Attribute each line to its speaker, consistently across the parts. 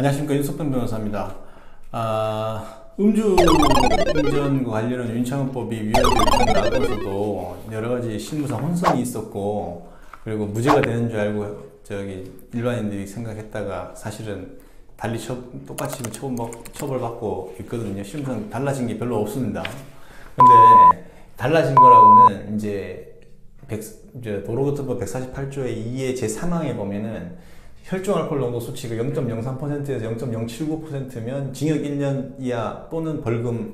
Speaker 1: 안녕하십니까, 윤석현 변호사입니다. 음주운전과 관련한 윤창호법이 위헌이 나와서도 여러가지 실무상 혼선이 있었고, 그리고 무죄가 되는 줄 알고 일반인들이 생각했다가 사실은 달리 똑같이 처벌받고 있거든요. 실무상 달라진 게 별로 없습니다. 근데 달라진 거라고는 이제 도로교통법 148조의 2의 제3항에 보면은 혈중 알코올 농도 수치가 0.03%에서 0.079%면 징역 1년 이하 또는 벌금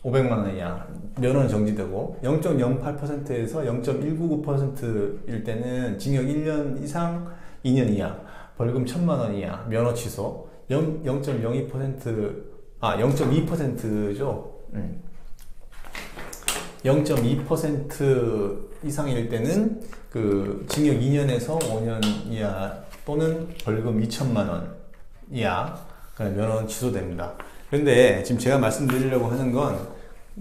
Speaker 1: 500만 원 이하, 면허는 정지되고, 0.08%에서 0.199%일 때는 징역 1년 이상 2년 이하, 벌금 1000만 원 이하, 면허 취소, 0.2%죠. 0.2% 이상일 때는 징역 2년에서 5년 이하 또는 벌금 2천만 원 이하, 면허는 취소됩니다. 그런데 지금 제가 말씀드리려고 하는 건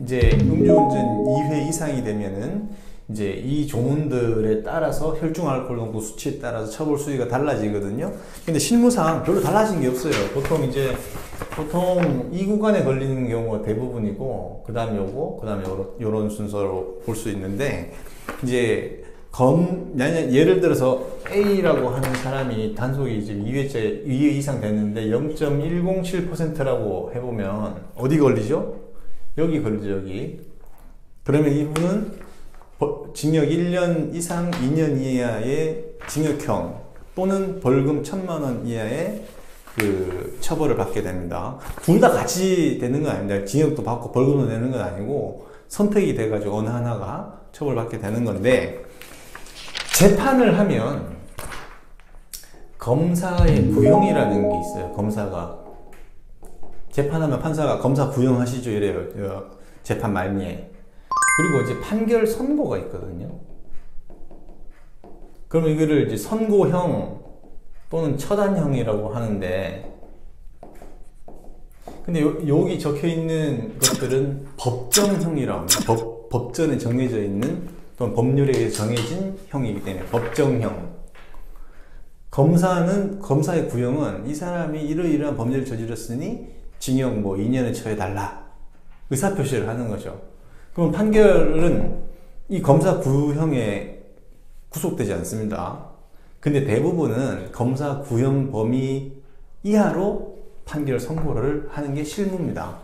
Speaker 1: 이제 음주운전 2회 이상이 되면은 이제 이 조문들에 따라서 혈중 알코올 농도 수치에 따라서 처벌 수위가 달라지거든요. 근데 실무상 별로 달라진 게 없어요. 보통 이 구간에 걸리는 경우가 대부분이고, 그 다음에 요거, 그 다음에 요런 순서로 볼 수 있는데, 이제 예를 들어서 A라고 하는 사람이 단속이 이제 2회 이상 됐는데 0.107%라고 해보면 어디 걸리죠? 여기 걸리죠, 여기. 그러면 이분은 징역 1년 이상 2년 이하의 징역형 또는 벌금 1000만 원 이하의 처벌을 받게 됩니다. 둘 다 같이 되는 건 아닙니다. 징역도 받고 벌금도 내는 건 아니고 선택이 돼가지고 어느 하나가 처벌받게 되는 건데, 재판을 하면 검사의 구형이라는 게 있어요. 검사가 재판하면 판사가 검사 구형하시죠 이래요. 재판 말미에. 그리고 이제 판결 선고가 있거든요. 그럼 이거를 이제 선고형 또는 처단형이라고 하는데, 근데 여기 적혀 있는 것들은 법정형이라고 합니다. 법전에 정해져 있는 또는 법률에 의해 정해진 형이기 때문에 법정형. 검사의 구형은 이 사람이 이러이러한 범죄를 저질렀으니 징역 2년을 처해달라, 의사표시를 하는 거죠. 그럼 판결은 이 검사 구형에 구속되지 않습니다. 근데 대부분은 검사 구형 범위 이하로 판결 선고를 하는 게 실무입니다.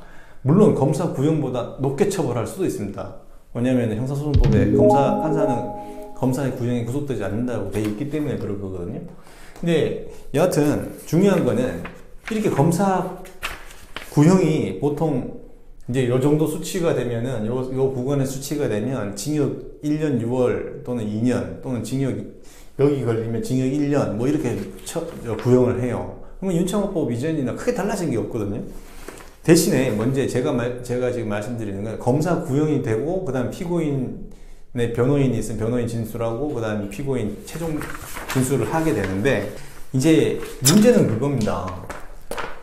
Speaker 1: 물론 검사 구형보다 높게 처벌할 수도 있습니다. 왜냐하면 형사소송법에 판사는 검사의 구형에 구속되지 않는다고 되어 있기 때문에 그럴 거거든요. 근데 여하튼 중요한 거는 이렇게 검사 구형이 보통 이제 요 정도 수치가 되면은 요 구간의 수치가 되면 징역 1년 6월 또는 2년 또는 여기 걸리면 징역 1년 이렇게 구형을 해요. 그러면 윤창호법 이전이나 크게 달라진 게 없거든요. 대신에 먼저 제가 지금 말씀드리는 건 검사 구형이 되고, 그 다음 피고인의 변호인이 있으면 변호인 진술하고, 그 다음 피고인 최종 진술을 하게 되는데, 이제 문제는 그겁니다.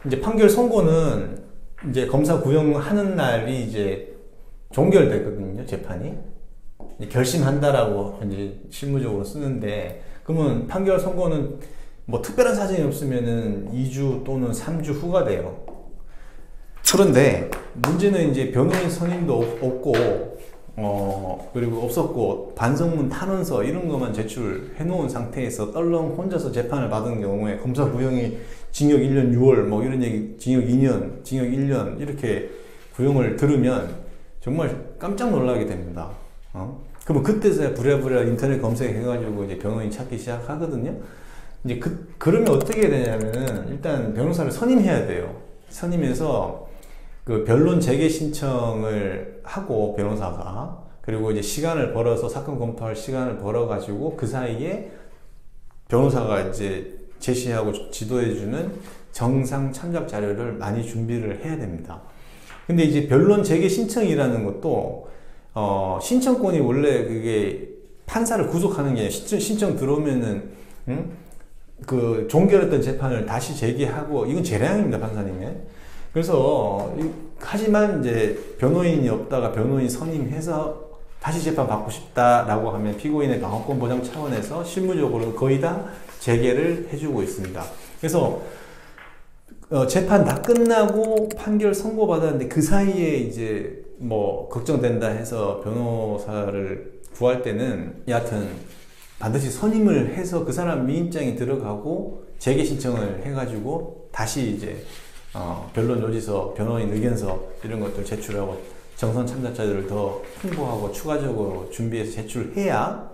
Speaker 1: 이제 판결 선고는 이제 검사 구형하는 날이 이제 종결되거든요, 재판이. 결심한다라고 이제 실무적으로 쓰는데, 그러면 판결 선고는 특별한 사정이 없으면은 2주 또는 3주 후가 돼요. 그런데 문제는 이제 변호인 선임도 없고, 그리고 없었고, 반성문 탄원서 이런 것만 제출해 놓은 상태에서 떨렁 혼자서 재판을 받은 경우에 검사 구형이 징역 1년 6월 이런 얘기, 징역 2년, 징역 1년 이렇게 구형을 들으면 정말 깜짝 놀라게 됩니다. 그러면 그때서야 부랴부랴 인터넷 검색해가지고 이제 변호인 찾기 시작하거든요. 이제 그러면 어떻게 되냐면은 일단 변호사를 선임해야 돼요. 선임해서 변론 재개 신청을 하고, 변호사가, 그리고 이제 시간을 벌어서 사건 검토할 시간을 벌어가지고 그 사이에 변호사가 이제 제시하고 지도해주는 정상 참작 자료를 많이 준비를 해야 됩니다. 근데 이제 변론 재개 신청이라는 것도 신청권이 원래 그게 판사를 구속하는 게 아니라 신청 들어오면은 종결했던 재판을 다시 제기하고, 이건 재량입니다, 판사님의. 그래서 하지만 이제 변호인이 없다가 변호인 선임해서 다시 재판 받고 싶다라고 하면 피고인의 방어권 보장 차원에서 실무적으로 거의 다 재개를 해주고 있습니다. 그래서 재판 다 끝나고 판결 선고받았는데 그 사이에 이제 뭐 걱정된다 해서 변호사를 구할 때는 여하튼 반드시 선임을 해서 그 사람 미임장이 들어가고 재개 신청을 해가지고 다시 이제 변론 요지서, 변호인 의견서 이런 것들 제출하고 정선 참가자들을 더 홍보하고 추가적으로 준비해서 제출해야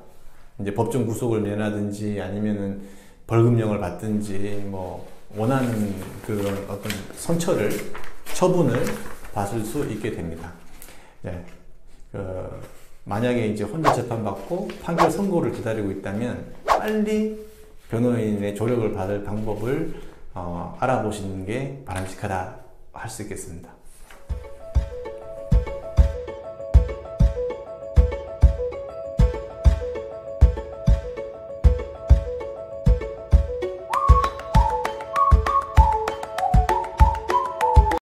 Speaker 1: 이제 법정 구속을 면하든지 아니면은 벌금형을 받든지 뭐 원하는 그런 어떤 처분을 받을 수 있게 됩니다. 네. 만약에 이제 혼자 재판받고 판결 선고를 기다리고 있다면 빨리 변호인의 조력을 받을 방법을 알아보시는 게 바람직하다 할 수 있겠습니다.